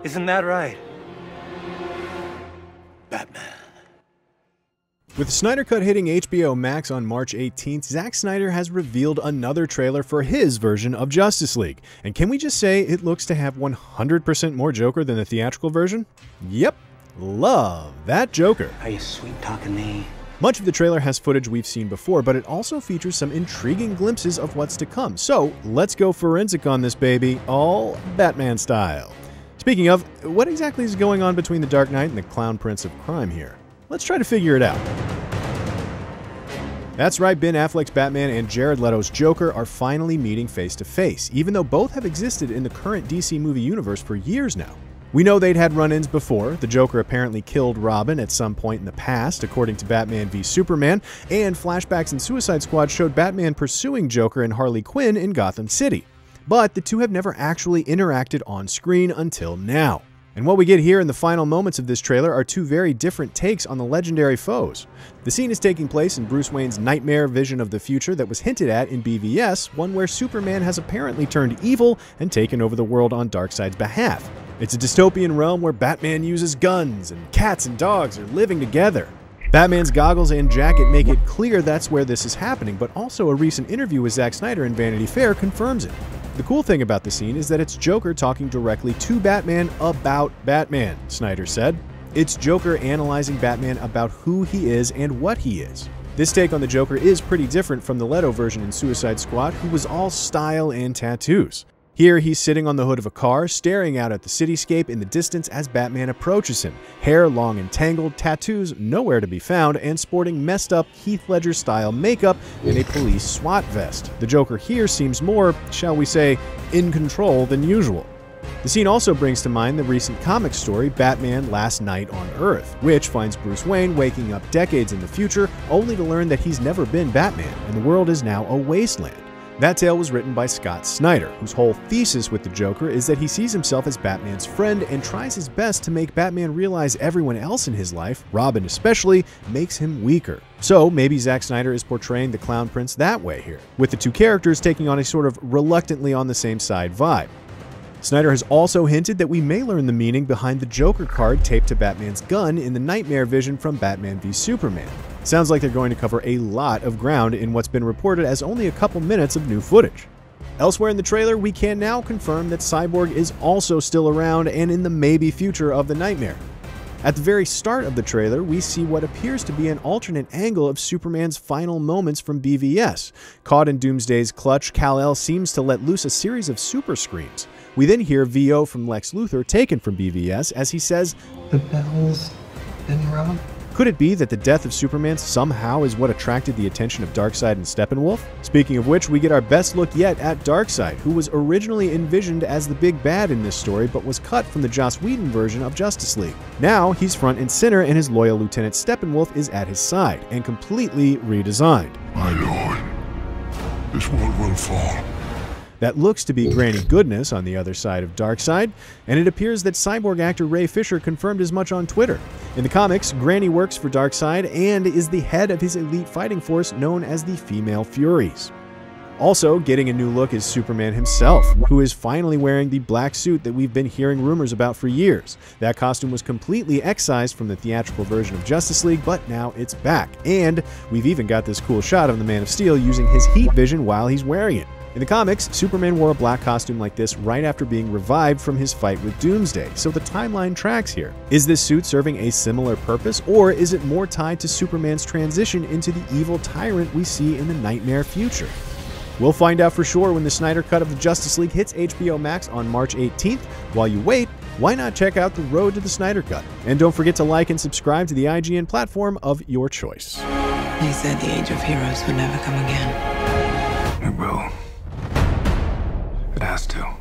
Isn't that right? Batman. With the Snyder Cut hitting HBO Max on March 18th, Zack Snyder has revealed another trailer for his version of Justice League. And can we just say it looks to have 100% more Joker than the theatrical version? Yep. Love that Joker. Are you sweet-talking me? Much of the trailer has footage we've seen before, but it also features some intriguing glimpses of what's to come. So let's go forensic on this baby, all Batman style. Speaking of, what exactly is going on between the Dark Knight and the Clown Prince of Crime here? Let's try to figure it out. That's right, Ben Affleck's Batman and Jared Leto's Joker are finally meeting face to face, even though both have existed in the current DC movie universe for years now. We know they'd had run-ins before. The Joker apparently killed Robin at some point in the past, according to Batman v Superman, and flashbacks in Suicide Squad showed Batman pursuing Joker and Harley Quinn in Gotham City. But the two have never actually interacted on screen until now. And what we get here in the final moments of this trailer are two very different takes on the legendary foes. The scene is taking place in Bruce Wayne's nightmare vision of the future that was hinted at in BVS, one where Superman has apparently turned evil and taken over the world on Darkseid's behalf. It's a dystopian realm where Batman uses guns, and cats and dogs are living together. Batman's goggles and jacket make it clear that's where this is happening, but also a recent interview with Zack Snyder in Vanity Fair confirms it. The cool thing about the scene is that it's Joker talking directly to Batman about Batman, Snyder said. It's Joker analyzing Batman about who he is and what he is. This take on the Joker is pretty different from the Leto version in Suicide Squad, who was all style and tattoos. Here, he's sitting on the hood of a car, staring out at the cityscape in the distance as Batman approaches him. Hair long and tangled, tattoos nowhere to be found, and sporting messed up Heath Ledger-style makeup and a police SWAT vest. The Joker here seems more, shall we say, in control than usual. The scene also brings to mind the recent comic story Batman Last Night on Earth, which finds Bruce Wayne waking up decades in the future only to learn that he's never been Batman and the world is now a wasteland. That tale was written by Scott Snyder, whose whole thesis with the Joker is that he sees himself as Batman's friend and tries his best to make Batman realize everyone else in his life, Robin especially, makes him weaker. So maybe Zack Snyder is portraying the Clown Prince that way here, with the two characters taking on a sort of reluctantly on the same side vibe. Snyder has also hinted that we may learn the meaning behind the Joker card taped to Batman's gun in the Nightmare vision from Batman v Superman. Sounds like they're going to cover a lot of ground in what's been reported as only a couple minutes of new footage. Elsewhere in the trailer, we can now confirm that Cyborg is also still around and in the maybe future of the Nightmare. At the very start of the trailer, we see what appears to be an alternate angle of Superman's final moments from BVS. Caught in Doomsday's clutch, Kal-El seems to let loose a series of super screams. We then hear VO from Lex Luthor taken from BVS as he says, "The bells didn't rung." Could it be that the death of Superman somehow is what attracted the attention of Darkseid and Steppenwolf? Speaking of which, we get our best look yet at Darkseid, who was originally envisioned as the big bad in this story but was cut from the Joss Whedon version of Justice League. Now, he's front and center and his loyal Lieutenant Steppenwolf is at his side and completely redesigned. My lord, this world will fall. That looks to be Granny Goodness on the other side of Darkseid, and it appears that Cyborg actor Ray Fisher confirmed as much on Twitter. In the comics, Granny works for Darkseid and is the head of his elite fighting force known as the Female Furies. Also, getting a new look is Superman himself, who is finally wearing the black suit that we've been hearing rumors about for years. That costume was completely excised from the theatrical version of Justice League, but now it's back. And we've even got this cool shot of the Man of Steel using his heat vision while he's wearing it. In the comics, Superman wore a black costume like this right after being revived from his fight with Doomsday, so the timeline tracks here. Is this suit serving a similar purpose, or is it more tied to Superman's transition into the evil tyrant we see in the Nightmare future? We'll find out for sure when the Snyder Cut of the Justice League hits HBO Max on March 18th. While you wait, why not check out The Road to the Snyder Cut? And don't forget to like and subscribe to the IGN platform of your choice. They said the Age of Heroes would never come again. It will. It has to.